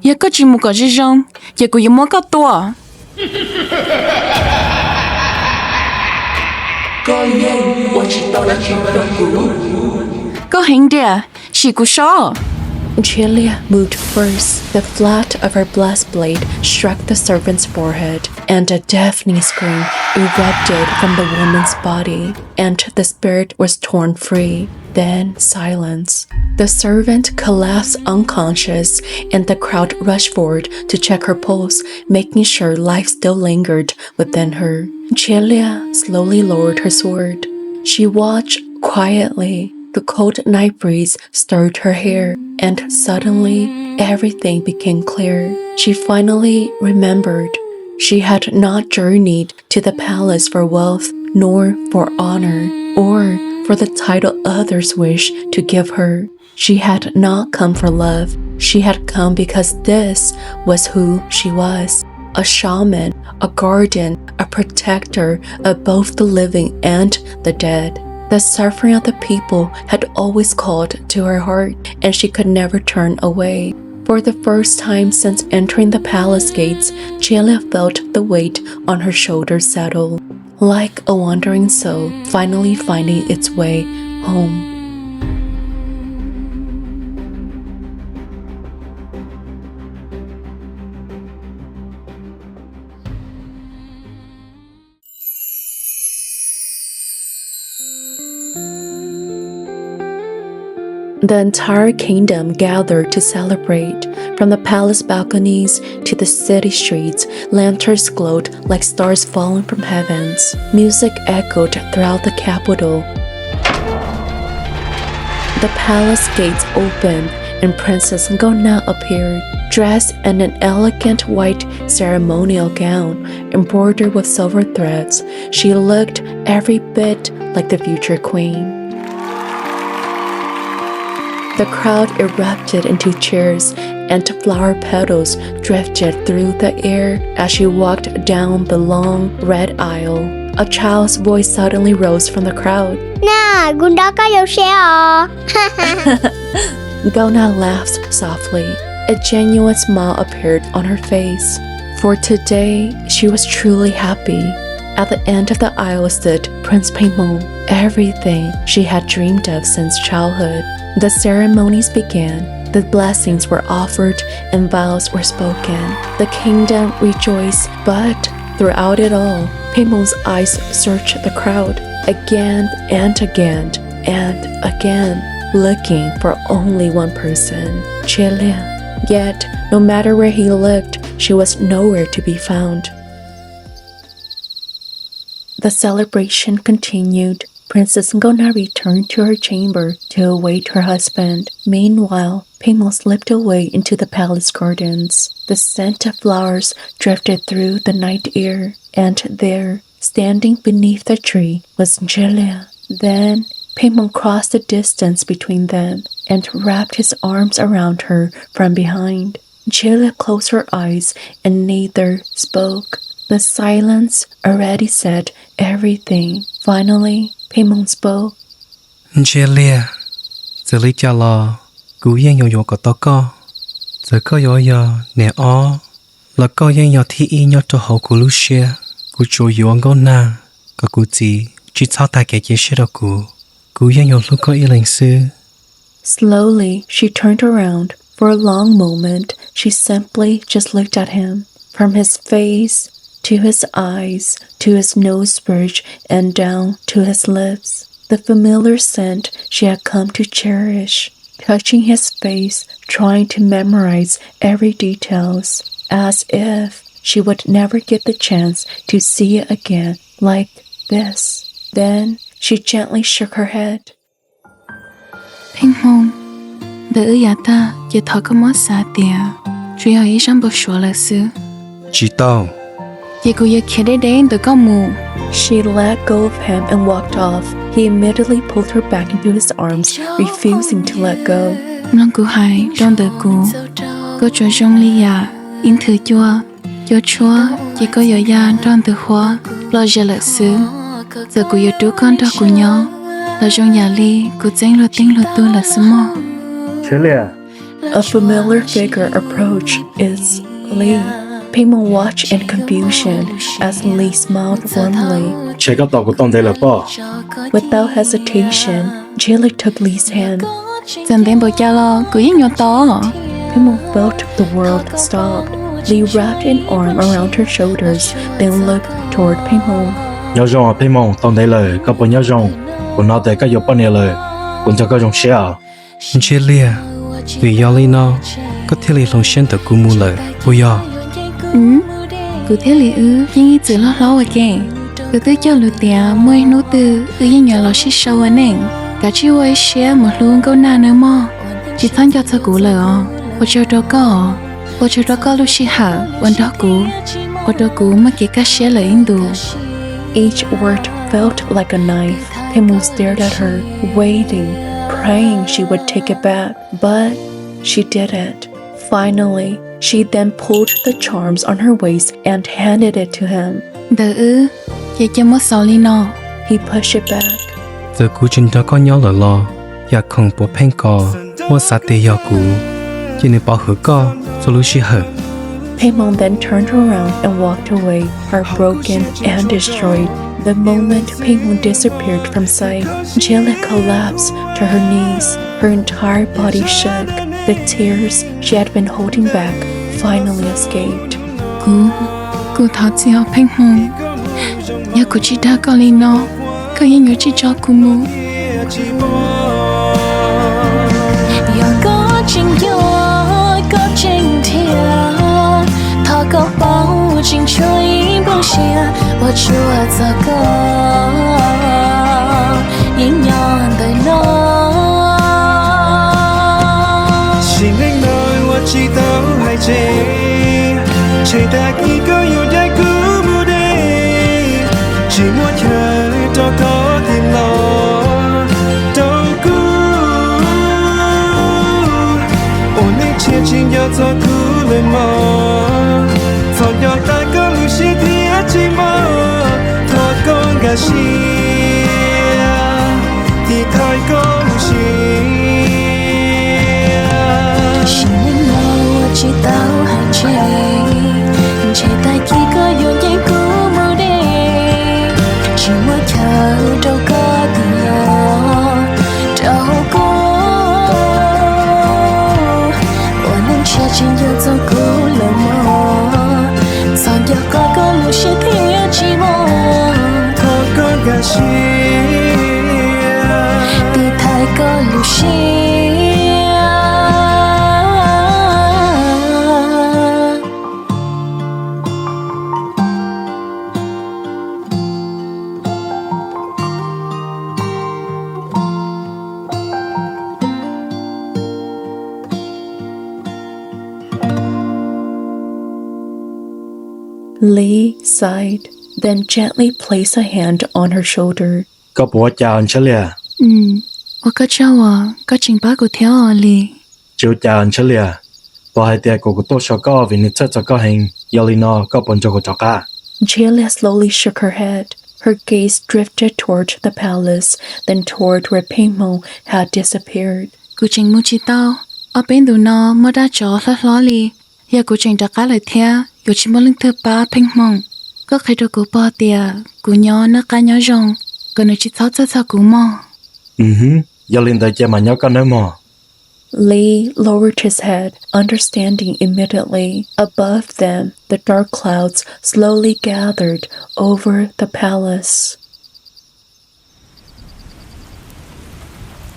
Giờ có chỉ một cái gì rong, giờ cô yêu mua cái tua. Có hình đẻ, chỉ cô sợ. Ntshiab moved first. The flat of her blessed blade struck the servant's forehead, and a deafening scream erupted from the woman's body, and the spirit was torn free. Then silence. The servant collapsed unconscious, and the crowd rushed forward to check her pulse, making sure life still lingered within her. Ntshiab slowly lowered her sword. She watched quietly. The cold night breeze stirred her hair, and suddenly everything became clear. She finally remembered. She had not journeyed to the palace for wealth, nor for honor, or for the title others wish to give her. She had not come for love. She had come because this was who she was. A shaman, a guardian, a protector of both the living and the dead. The suffering of the people had always called to her heart, and she could never turn away. For the first time since entering the palace gates, Ntshiab felt the weight on her shoulders settle, like a wandering soul finally finding its way home. The entire kingdom gathered to celebrate. From the palace balconies to the city streets, lanterns glowed like stars falling from heavens. Music echoed throughout the capital. The palace gates opened and Princess Nkauj Nag appeared, dressed in an elegant white ceremonial gown embroidered with silver threads. She looked every bit like the future queen. The crowd erupted into cheers, and flower petals drifted through the air as she walked down the long red aisle. A child's voice suddenly rose from the crowd. Nè, con đó có dâu xe à? Nkauj Nag laughed softly. A genuine smile appeared on her face. For today, she was truly happy. At the end of the aisle stood Prince Pheej Hmoo, everything she had dreamed of since childhood. The ceremonies began. The blessings were offered and vows were spoken. The kingdom rejoiced, but throughout it all, Pheej Hmoo's eyes searched the crowd again and again and again, looking for only one person, Ntshiab. Yet, no matter where he looked, she was nowhere to be found. The celebration continued. Princess Nkauj Nag returned to her chamber to await her husband. Meanwhile, Pheej Hmoo slipped away into the palace gardens. The scent of flowers drifted through the night air, and there, standing beneath the tree, was Ntshiab. Then Pheej Hmoo crossed the distance between them and wrapped his arms around her from behind. Ntshiab closed her eyes and neither spoke. The silence already said everything. Finally, Pheej Hmoo spoke. Ntshiab Liag, giờ lý cho lo, cú yên yo có to co, giờ có yo nè ó, là có yên yo thi y cho hậu cú lu xe, cú cho yo ngon na, có cú chỉ sao ta cái xe đó cú yên yo lúc có y lệnh sư. Slowly, she turned around. For a long moment, she simply just looked at him. From his face, to his eyes, to his nose bridge, and down to his lips. The familiar scent she had come to cherish. Touching his face, trying to memorize every details, as if she would never get the chance to see it again like this. Then she gently shook her head. Pheej Hmoo, đỡ ya ta chỉ thọ có món xả tiệt, chủ yếu ý trong bộ sổ là sư. Chỉ tao. Chỉ cô yêu kia đến từ con mù. She let go of him and walked off. He immediately pulled her back into his arms, refusing to let go. Nó cứ hay trong đời cô cho trong ly ya, in thử chua, chỉ có giờ ya trong từ hoa, lo giờ là sư. Giờ cô yêu đứa con đó của nhau, là trong nhà ly, cô tranh lo tính lo tu là sư mò. A familiar figure approached. It's Lee. Pheej Hmoo watched in confusion as Lee smiled warmly. Without hesitation, Ntshiab took Lee's hand. Dần đến bộ cha lo, cứ yên nhỏ to. Pheej Hmoo felt the world stopped. Lee wrapped an arm around her shoulders, then looked toward Pheej Hmoo. Nhớ rằng Pheej Hmoo tông đấy lời, các bạn nhớ rằng, bọn nó để các yếu bọn này lời, bọn cho các dòng xe à. Ntshiab Liag, vì do lý nó, có thể lý lòng xuyên từ cú mù lời, bùi do. Cứ thế lý nhưng ý chữ lo à kì. Cứ tới cho lụt tìa môi nô tư, yên nhỏ lo xí sâu à nèng. Cả chị ơi xế một luôn câu nà nữa mò. Chị thân cho thơ cú lời ọ. Ô chờ đó có lúc xí hả,วันđó cú mà kì cá xế lời in đủ. Each word felt like a knife. Pheej Hmoo stared at her, waiting, praying she would take it back, but she didn't. Finally, she then pulled the charms on her waist and handed it to him. Đỡ chị cho mất sao li nó. He pushed it back. Giờ cú chính đó có nhớ lời lo, ya không bỏ phèn cò, mua sát tê ya cú, chỉ nên bỏ hử cò, rồi lúc xí hở. Pheej Hmoo then turned around and walked away, heartbroken and destroyed. The moment Pheej Hmoo disappeared from sight, Ntshiab collapsed to her knees. Her entire body shook. The tears she had been holding back finally escaped. Cô thọ chị học Pheej Hmoo. Ya cô chỉ đã có li nó, có yên nhớ chỉ cho cô mù. Ya có chính yo, có chính thiệt. Thọ có bao chính chơi bao xia, bao chua giờ có. Yên nhon đời nó. Xin anh nói what chỉ tao hay chê, chê ta khi có yêu đã cứ mua đi, chỉ muốn chờ cho có tiền lo, đâu cứ ổn định chia chính nhau cho cứ lên mò, chọn nhau ta có một sự thiết chỉ mò, thọ con gà xia, thì thay có một sự. Chỉ tao hay chê ta khi có yêu nhảy cũ mơ đi, chỉ muốn chờ đâu có tình lo, đâu có ổn định chia trên nhau cho cũ là mơ, sao giờ có lúc sẽ thiết chỉ mơ, thọ con gà xia, thì thay có lúc sẽ. Lee sighed, then gently placed a hand on her shoulder. Các bạn chào Ntshiab Liag. 我个叫我个请把股条里， chiều chào Ntshiab Liag bỏ hai tia của tôi sợ có vì nít cho có hình Yolino có bọn cho của cho cả Ntshiab slowly shook her head. Her gaze drifted toward the palace, then toward where Pheej Hmoo had disappeared. กูจิงมูจิเต้าเอาเป็นดูนอมาได้จอล้อลีอย่ากูจิงจะก้าเลยเทียอยู่ชิมลึงเธอป้าเพ่งมองก็ใครดูกูปอเตียกูย้อนนักการย้อนจงก็นึกจิตเขาจะกูมอ Yolin tới chơi mà nhớ con nữa mà Lee lowered his head, understanding immediately. Above them, the dark clouds slowly gathered over the palace.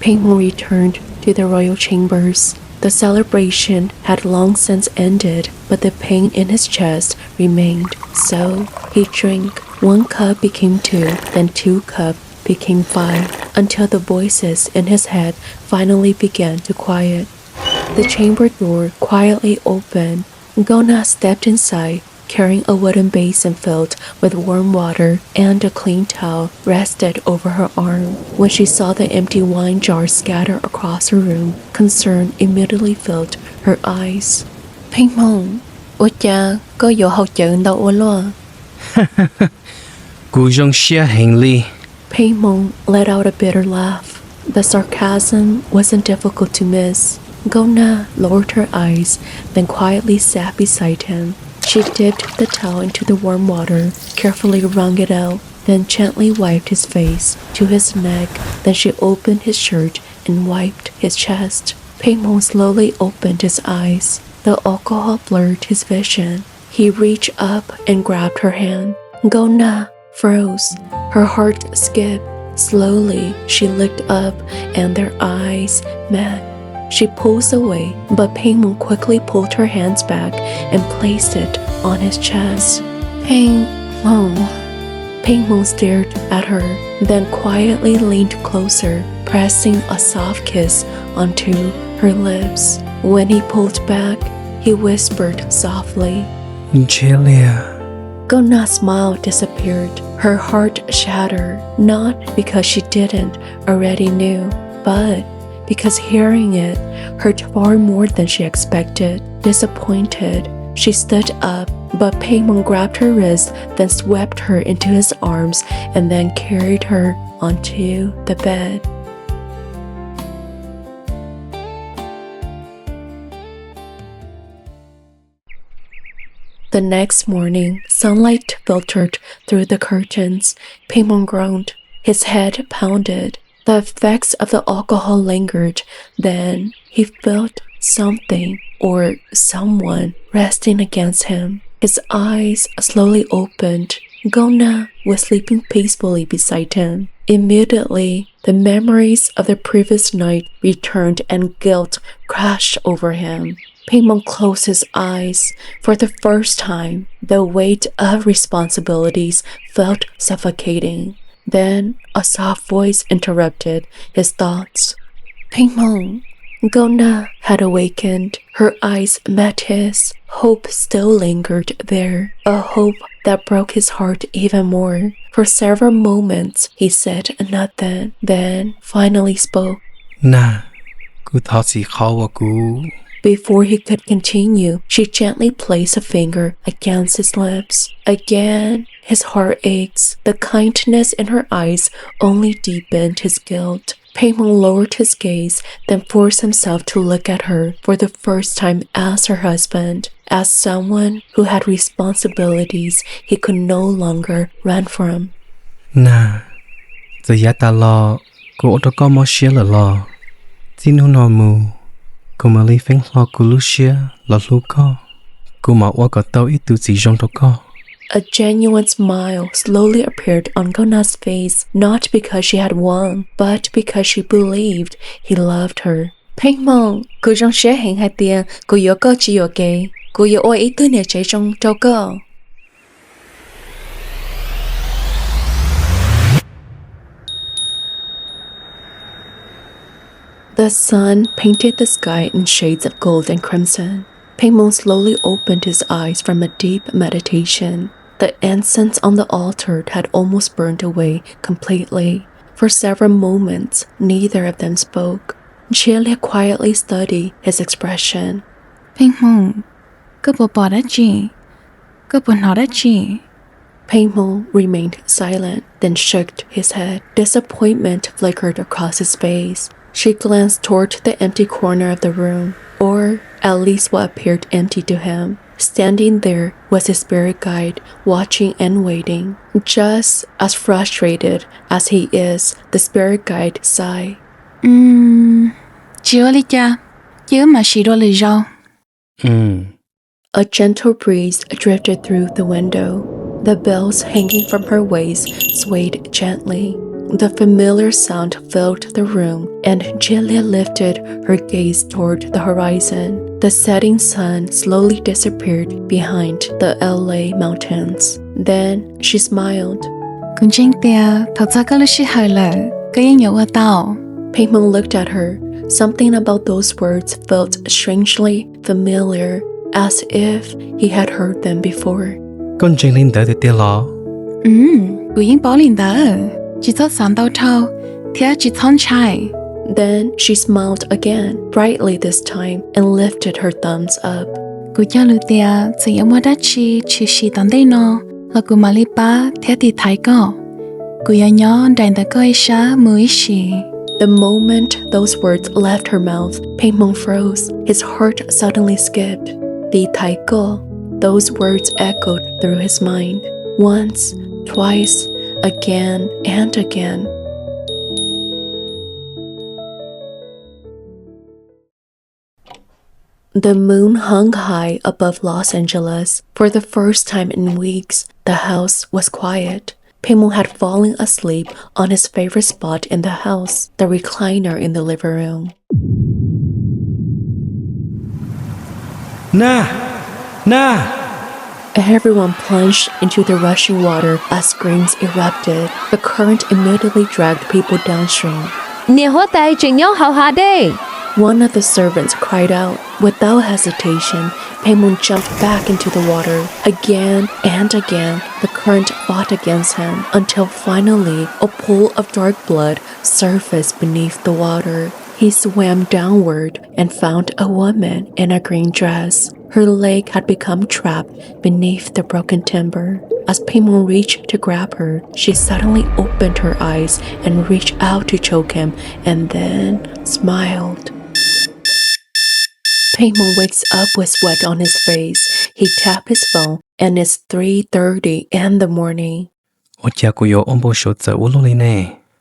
Pheej Hmoo returned to the royal chambers. The celebration had long since ended, but the pain in his chest remained. So he drank. 1 cup became 2, then 2 cups became 5, until the voices in his head finally began to quiet. The chamber door quietly opened. Nkauj stepped inside, carrying a wooden basin filled with warm water, and a clean towel rested over her arm. When she saw the empty wine jars scattered across her room, concern immediately filled her eyes. Pheej Hmoo, ôi cha, có vô học chữ đâu lo. Cú dòng xia hành ly Pheej Hmoo let out a bitter laugh. The sarcasm wasn't difficult to miss. Nkauj lowered her eyes, then quietly sat beside him. She dipped the towel into the warm water, carefully wrung it out, then gently wiped his face to his neck. Then she opened his shirt and wiped his chest. Pheej Hmoo slowly opened his eyes. The alcohol blurred his vision. He reached up and grabbed her hand. Nkauj froze. Her heart skipped. Slowly, she looked up and their eyes met. She pulls away, but Pheej Hmoo quickly pulled her hands back and placed it on his chest. Pheej Hmoo. Pheej Hmoo stared at her, then quietly leaned closer, pressing a soft kiss onto her lips. When he pulled back, he whispered softly. Ntshiab Liag Nkauj smile disappeared. Her heart shattered, not because she didn't already knew, but because hearing it hurt far more than she expected. Disappointed, she stood up, but Pheej Hmoo grabbed her wrist, then swept her into his arms, and then carried her onto the bed. The next morning, sunlight filtered through the curtains. Pheej Hmoo groaned. His head pounded. The effects of the alcohol lingered. Then he felt something or someone resting against him. His eyes slowly opened. Nkauj was sleeping peacefully beside him. Immediately, the memories of the previous night returned and guilt crashed over him. Pheej Hmoo closed his eyes. For the first time, the weight of responsibilities felt suffocating. Then a soft voice interrupted his thoughts. Pheej Hmoo. Nkauj had awakened. Her eyes met his. Hope still lingered there, a hope that broke his heart even more. For several moments, he said nothing, then finally spoke. Nà cú thọ xì khó wa cú Before he could continue, she gently placed a finger against his lips. Again, his heart aches. The kindness in her eyes only deepened his guilt. Pheej Hmoo lowered his gaze, then forced himself to look at her for the first time as her husband, as someone who had responsibilities he could no longer run from. Nà giờ giá ta lo cú ô tô có mò xía là lo xin hú nò mù cú mà lý phanh lo cú lú xía là lú có cú mà ô có tao ít tu gì trong đó có. A genuine smile slowly appeared on Nkauj face, not because she had won, but because she believed he loved her. Pheej Hmoo, cú trong xế hẹn hai tia, cú yếu cơ chỉ yếu kế, cú yếu ôi ý tư nè chế trong trâu cơ. The sun painted the sky in shades of gold and crimson. Pheej Hmoo slowly opened his eyes from a deep meditation. The incense on the altar had almost burned away completely. For several moments, neither of them spoke. Ntshiab Liag quietly studied his expression. Pheej Hmoo, cứ bỏ đã chi, cứ bỏ nó đã chi. Pheej Hmoo remained silent, then shook his head. Disappointment flickered across his face. She glanced toward the empty corner of the room, or at least what appeared empty to him. Standing there was his spirit guide, watching and waiting. Just as frustrated as he is, the spirit guide sighed. Chưa li cha, chứ mà xì đô lì rau. A gentle breeze drifted through the window. The bells hanging from her waist swayed gently. The familiar sound filled the room, and Ntshiab Liag lifted her gaze toward the horizon. The setting sun slowly disappeared behind the LA mountains. Then she smiled. Cũng chính tia, thật ra có lúc xí hơi lợ, có yên nhớ qua tao. Pheej Hmoo looked at her. Something about those words felt strangely familiar, as if he had heard them before. Con chênh linh tới tia lo. Của yên bỏ linh đó. Chỉ thốt sáng đau thâu, thế chỉ thon chai. Then she smiled again, brightly this time, and lifted her thumbs up. Của cha lưu tia, chỉ yếu mua đắt chi, chỉ xì tán đây nó, là của mà li ba, thế thì thái có. Của yếu nhỏ đành ta coi xa mới xì. The moment those words left her mouth, Pheej Hmoo froze. His heart suddenly skipped. Ti thái co. Those words echoed through his mind. Once, twice, again and again. The moon hung high above Los Angeles. For the first time in weeks, the house was quiet. Pheej Hmoo had fallen asleep on his favorite spot in the house, the recliner in the living room. Na! Everyone plunged into the rushing water as screams erupted. The current immediately dragged people downstream. One of the servants cried out. Without hesitation, Pheej Hmoo jumped back into the water. Again and again, the current fought against him until finally a pool of dark blood surfaced beneath the water. He swam downward and found a woman in a green dress. Her leg had become trapped beneath the broken timber. As Pheej Hmoo reached to grab her, she suddenly opened her eyes and reached out to choke him, and then smiled. Pheej Hmoo wakes up with sweat on his face. He tapped his phone, and it's 3:30 in the morning.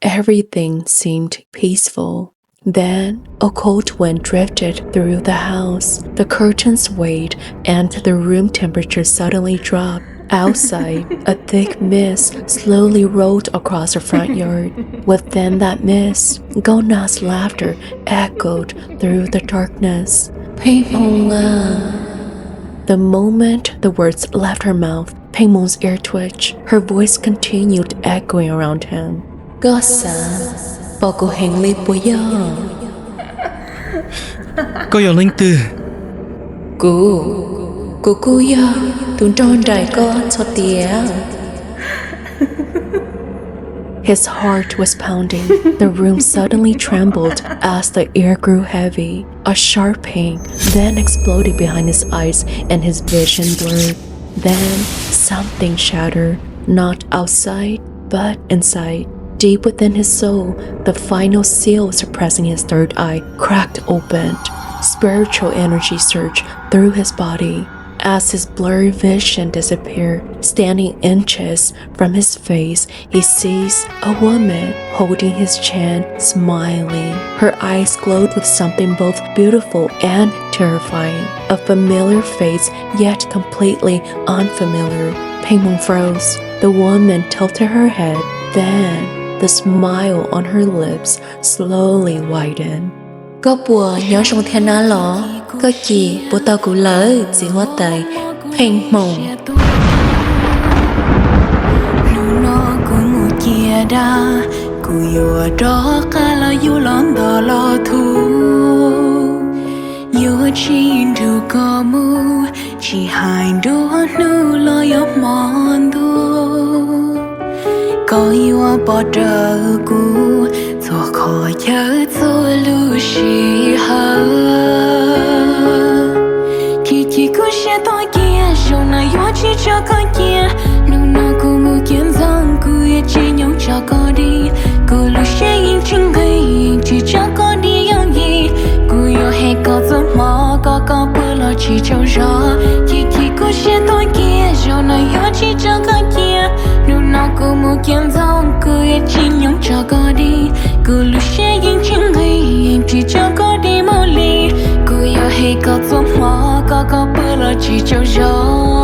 Everything seemed peaceful. Then a cold wind drifted through the house. The curtains swayed, and the room temperature suddenly dropped. Outside, a thick mist slowly rolled across the front yard. Within that mist, Gona's laughter echoed through the darkness. Pheej Hmoo. The moment the words left her mouth, Pheej Hmoo's ear twitched. Her voice continued echoing around him. Gosa, boko hengli boyo. Có yêu linh tư. Cô yo, tụi tròn đại con cho tía. His heart was pounding. The room suddenly trembled as the air grew heavy. A sharp pain then exploded behind his eyes and his vision blurred. Then something shattered, not outside, but inside. Deep within his soul, the final seal suppressing his third eye cracked open. Spiritual energy surged through his body. As his blurry vision disappeared, standing inches from his face, he sees a woman holding his chin, smiling. Her eyes glowed with something both beautiful and terrifying. A familiar face, yet completely unfamiliar. Pheej Hmoo froze. The woman tilted her head. Then, the smile on her lips slowly widened. Có bùa nhớ trong thiên á lọ. Có gì bố tao cũng lỡ chỉ hóa tay Pheej Hmoo. Nó cũng một chia đa cụ yêu đó cả là yêu lon đó lo thu yêu chín thu có mu chỉ hai đứa nu lo yêu mòn thu có yêu bỏ đỡ cũ cho khó nhớ cho lưu sĩ hờ chỉ cứ sẽ tôi kia rồi này yo chỉ cho con kia nụ nào cũng muốn kiếm rằng cứ chỉ nhau cho con đi cứ lúc sẽ yên chừng hay chỉ cho con đi yang gì cứ yo hay có giấc mơ có bữa lo chỉ cho gió chỉ cứ sẽ tôi kia rồi này yo chỉ cho con kia nụ nào cũng muốn kiếm rằng cứ chỉ nhau cho con đi cứ lúc sẽ yên chừng hay chỉ cho con đi mau đi cứ yo hay có giấc mơ có bữa lo chỉ cho gió